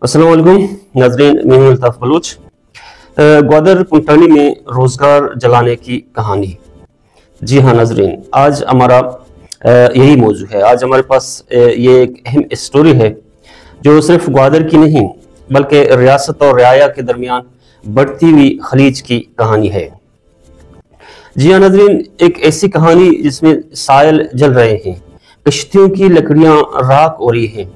अस्सलाम वालेकुम नाज़रीन, मैं हूं अल्ताफ बलूच। ग्वादर कुंटानी में रोज़गार जलाने की कहानी। जी हाँ नाज़रीन, आज हमारा यही मौजू है। आज हमारे पास ये एक अहम स्टोरी है जो सिर्फ ग्वादर की नहीं बल्कि रियासत और रियाया के दरमियान बढ़ती हुई खलीज की कहानी है। जी हाँ नाज़रीन, एक ऐसी कहानी जिसमें सायल जल रहे हैं, कश्तियों की लकड़ियां राख हो रही हैं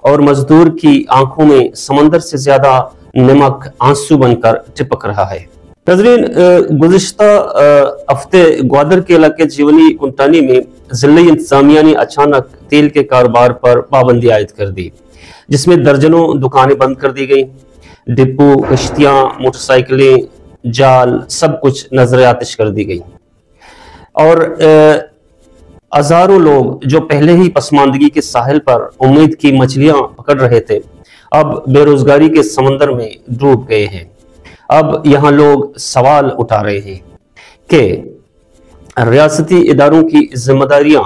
और मजदूर की आंखों में समंदर से ज्यादा नमक आंसू बनकर चिपक रहा है। नाज़रीन, गुज़िश्ता हफ्ते ग्वादर के इलाके जीवनी कुंटानी में ज़िले इंतजामिया ने अचानक तेल के कारोबार पर पाबंदी आयद कर दी, जिसमें दर्जनों दुकानें बंद कर दी गई। डिपो, कश्तियां, मोटरसाइकिलें, जाल, सब कुछ नजर आतिश कर दी गई और हजारों लोग जो पहले ही पसमानदगी के साहिल पर उम्मीद की मछलियां पकड़ रहे थे, अब बेरोजगारी के समंदर में डूब गए हैं। अब यहाँ लोग सवाल उठा रहे हैं कि रियासती इदारों की जिम्मेदारियां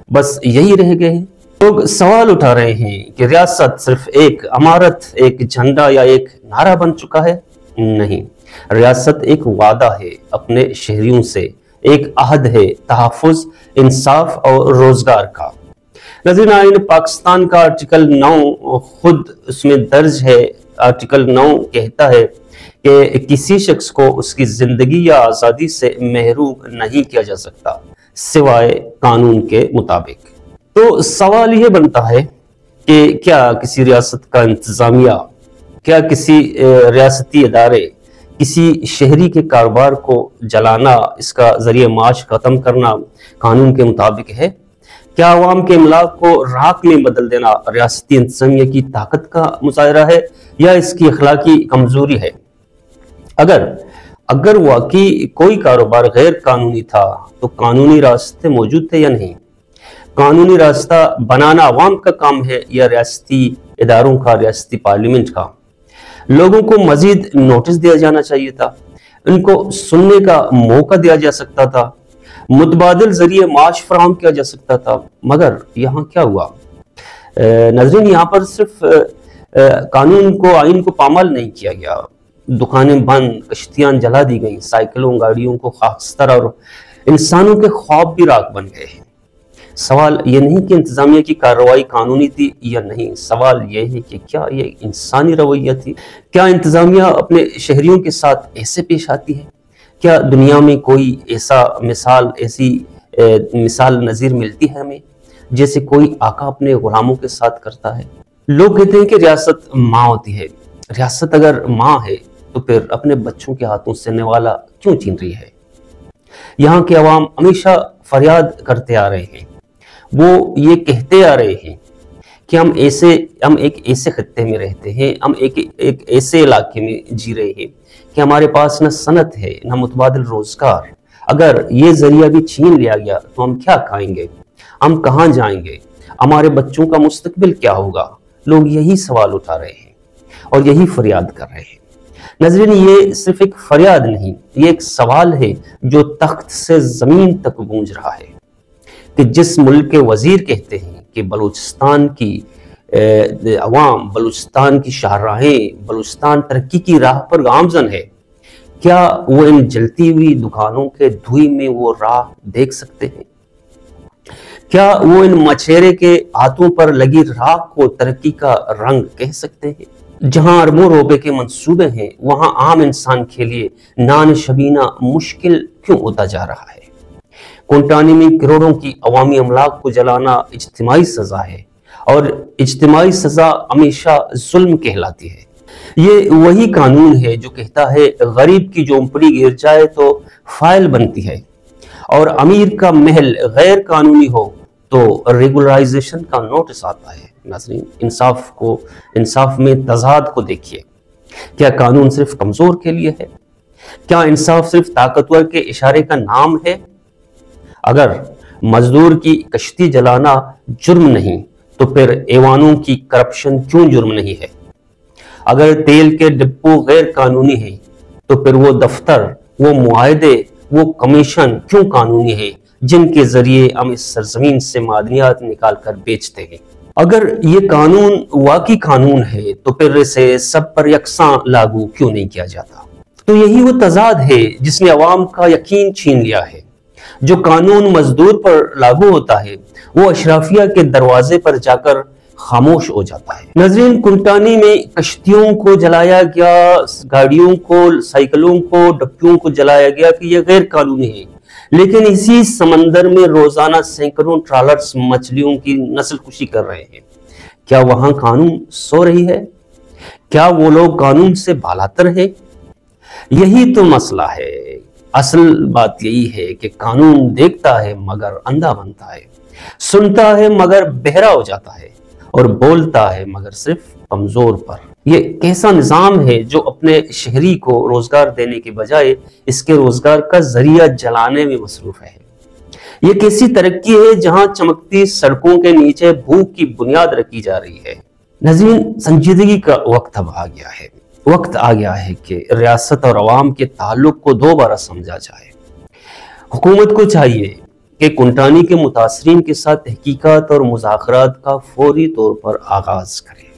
बस यही रह गए हैं। लोग सवाल उठा रहे हैं कि रियासत सिर्फ एक इमारत, एक झंडा या एक नारा बन चुका है। नहीं, रियासत एक वादा है अपने शहरियों से, एक अहद है तहफ़्फ़ुज़, इंसाफ और रोजगार का। नाज़रीन, आईन पाकिस्तान का आर्टिकल 9 खुद उसमें दर्ज है। आर्टिकल 9 कहता है कि किसी शख्स को उसकी जिंदगी या आज़ादी से महरूम नहीं किया जा सकता सिवाय कानून के मुताबिक। तो सवाल यह बनता है कि क्या किसी रियासत का इंतजामिया, क्या किसी रियासती इदारे किसी शहरी के कारोबार को जलाना, इसका जरिए माश खत्म करना कानून के मुताबिक है? क्या अवाम के इमलाक को राख में बदल देना रियासती इंतजामिया की ताकत का मुजाहिरा है या इसकी अखलाकी कमजोरी है? अगर वाकई कोई कारोबार गैर कानूनी था तो कानूनी रास्ते मौजूद थे या नहीं? कानूनी रास्ता बनाना अवाम का काम है या रियासती इदारों का, रियासती पार्लियामेंट का? लोगों को मजीद नोटिस दिया जाना चाहिए था, उनको सुनने का मौका दिया जा सकता था, मुतबादिल जरिए माश फराहम किया जा सकता था। मगर यहाँ क्या हुआ? नाज़रीन, यहाँ पर सिर्फ कानून को, आइन को पामाल नहीं किया गया। दुकानें बंद, कश्तियां जला दी गई, साइकिलों, गाड़ियों को खाकस्तर और इंसानों के ख्वाब भी राख बन गए हैं। सवाल ये नहीं कि इंतजामिया की कार्रवाई कानूनी थी या नहीं, सवाल ये है कि क्या ये इंसानी रवैया थी? क्या इंतजामिया अपने शहरियों के साथ ऐसे पेश आती है? क्या दुनिया में कोई ऐसी मिसाल नज़ीर मिलती है हमें, जैसे कोई आका अपने गुलामों के साथ करता है? लोग कहते हैं कि रियासत माँ होती है। रियासत अगर माँ है तो फिर अपने बच्चों के हाथों से निवाला क्यों छीन रही है? यहाँ के अवाम हमेशा फरियाद करते आ रहे हैं, वो ये कहते आ रहे हैं कि हम एक ऐसे खत्ते में रहते हैं, हम एक ऐसे इलाके में जी रहे हैं कि हमारे पास न सनत है, न मुतबादिल रोजगार। अगर ये जरिया भी छीन लिया गया तो हम क्या खाएंगे? हम कहाँ जाएंगे? हमारे बच्चों का मुस्तकबिल क्या होगा? लोग यही सवाल उठा रहे हैं और यही फरियाद कर रहे हैं। नाज़रीन, ये सिर्फ एक फरियाद नहीं, ये एक सवाल है जो तख्त से जमीन तक गूंज रहा है कि जिस मुल्क के वजीर कहते हैं कि बलूचिस्तान की अवाम, बलूचिस्तान की शाहराहें, बलूचिस्तान तरक्की की राह पर गामजन है, क्या वो इन जलती हुई दुकानों के धुएं में वो राह देख सकते हैं? क्या वो इन मछेरे के हाथों पर लगी राख को तरक्की का रंग कह सकते हैं? जहां अरबों रुपए के मंसूबे हैं, वहां आम इंसान के लिए नान शबीना मुश्किल क्यों होता जा रहा है? कुंटानी में करोड़ों की अवामी अमलाक को जलाना इज्तिमाई सजा है और इज्तिमाई सजा हमेशा जुल्म कहलाती है। ये वही कानून है जो कहता है गरीब की झोंपड़ी गिर जाए तो फाइल बनती है और अमीर का महल गैर कानूनी हो तो रेगुलराइजेशन का नोटिस आता है। नाज़रीन, इंसाफ में तजाद को देखिए। क्या कानून सिर्फ कमजोर के लिए है? क्या इंसाफ सिर्फ ताकतवर के इशारे का नाम है? अगर मजदूर की कश्ती जलाना जुर्म नहीं तो फिर ऐवानों की करप्शन क्यों जुर्म नहीं है? अगर तेल के डिपो गैर कानूनी है तो फिर वो दफ्तर, वो मुआहदे, वो कमीशन क्यों कानूनी है जिनके जरिए हम इस सरजमीन से मादनियात निकाल कर बेचते हैं? اگر یہ قانون واقعی قانون ہے تو پھر اسے سب پر یکساں لاگو کیوں نہیں کیا جاتا؟ تو یہی وہ تضاد ہے جس نے عوام کا یقین چھین لیا ہے۔ جو قانون مزدور پر لاگو ہوتا ہے وہ اشرافیہ کے دروازے پر جا کر خاموش ہو جاتا ہے۔ ناظرین، کنٹانی میں کشتیوں کو جلایا گیا، گاڑیوں کو، سائیکلوں کو، ڈبوں کو جلایا گیا کہ یہ غیر قانونی ہے، لیکن اسی سمندر میں روزانہ سینکڑوں ٹرالرز مچھلیوں کی نسل کشی کر رہے ہیں۔ کیا وہاں قانون سو رہی ہے؟ کیا وہ لوگ قانون سے بالاتر ہیں؟ یہی تو مسئلہ ہے۔ اصل بات یہی ہے کہ قانون دیکھتا ہے مگر اندھا بنتا ہے، سنتا ہے مگر بہرا ہو جاتا ہے، اور بولتا ہے مگر صرف کمزور پر۔ یہ کیسا نظام ہے جو اپنے شہری کو روزگار دینے کے بجائے اس کے روزگار کا ذریعہ جلانے میں مصروف ہے؟ یہ کیسی ترقی ہے جہاں چمکتی سڑکوں کے نیچے بھوک کی بنیاد رکھی جا رہی ہے؟ ناظرین، سنجیدگی کا وقت اب آ گیا ہے۔ وقت آ گیا ہے کہ ریاست اور عوام کے تعلق کو دوبارہ سمجھا جائے۔ حکومت کو چاہیے کہ کنٹانی کے متاثرین کے ساتھ تحقیقات اور مذاکرات کا فوری طور پر آغاز کرے۔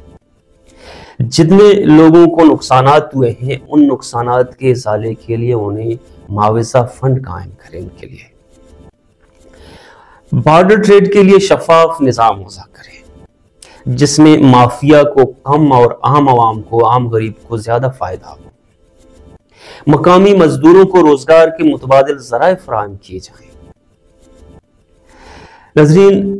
جتنے لوگوں کو نقصانات ہوئے ہیں ان نقصانات کے ازالے کے لیے انہیں معاوضہ فنڈ قائم کریں ان کے لیے۔ بارڈر ٹریڈ کے لیے شفاف نظام وضع کریں جس میں مافیا کو کم اور عام عوام کو، عام غریب کو زیادہ فائدہ ہو۔ مقامی مزدوروں کو روزگار کے متبادل ذرائع فراہم کیے جائیں۔ ناظرین،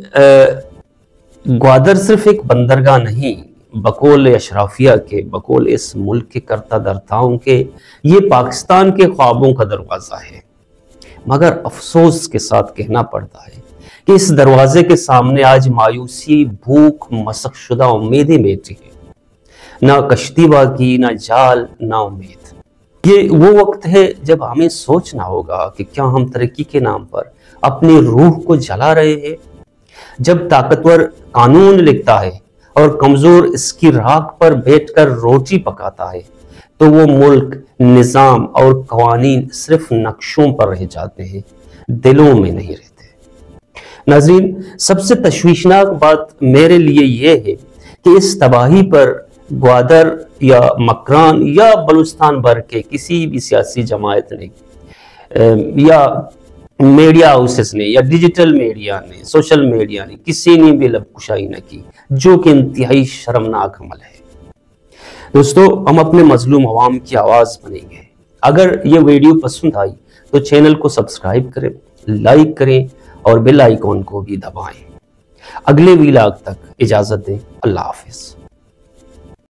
گوادر صرف ایک بندرگاہ نہیں، بقول اشرافیہ کے، بقول اس ملک کے کرتا دھرتاؤں کے، یہ پاکستان کے خوابوں کا دروازہ ہے۔ مگر افسوس کے ساتھ کہنا پڑتا ہے کہ اس دروازے کے سامنے آج مایوسی، بھوک، مسخ شدہ امیدیں بیٹھی ہیں۔ نہ کشتی باقی، نہ جال، نہ امید۔ یہ وہ وقت ہے جب ہمیں سوچنا ہوگا کہ کیا ہم ترقی کے نام پر اپنی روح کو جلا رہے ہیں؟ جب طاقتور قانون لکھتا ہے اور کمزور اس کی راکھ پر بیٹھ کر روٹی پکاتا ہے تو وہ ملک، نظام اور قوانین صرف نقشوں پر رہ جاتے ہیں، دلوں میں نہیں رہتے۔ ناظرین، سب سے تشویشناک بات میرے لیے یہ ہے کہ اس تباہی پر گوادر یا مکران یا بلوچستان بھر کے کسی بھی سیاسی جماعت نے یا میڈیا ہاؤسز نے یا ڈیجیٹل میڈیا نے، سوشل میڈیا نے، کسی نے بھی لب کشائی نہ کی، جو کہ انتہائی شرمناک عمل ہے۔ دوستو، ہم اپنے مظلوم عوام کی آواز بنیں گے۔ اگر یہ ویڈیو پسند آئی تو چینل کو سبسکرائب کریں، لائک کریں اور بیل آئیکن کو بھی دبائیں۔ اگلے ویلاگ تک اجازت دیں۔ اللہ حافظ۔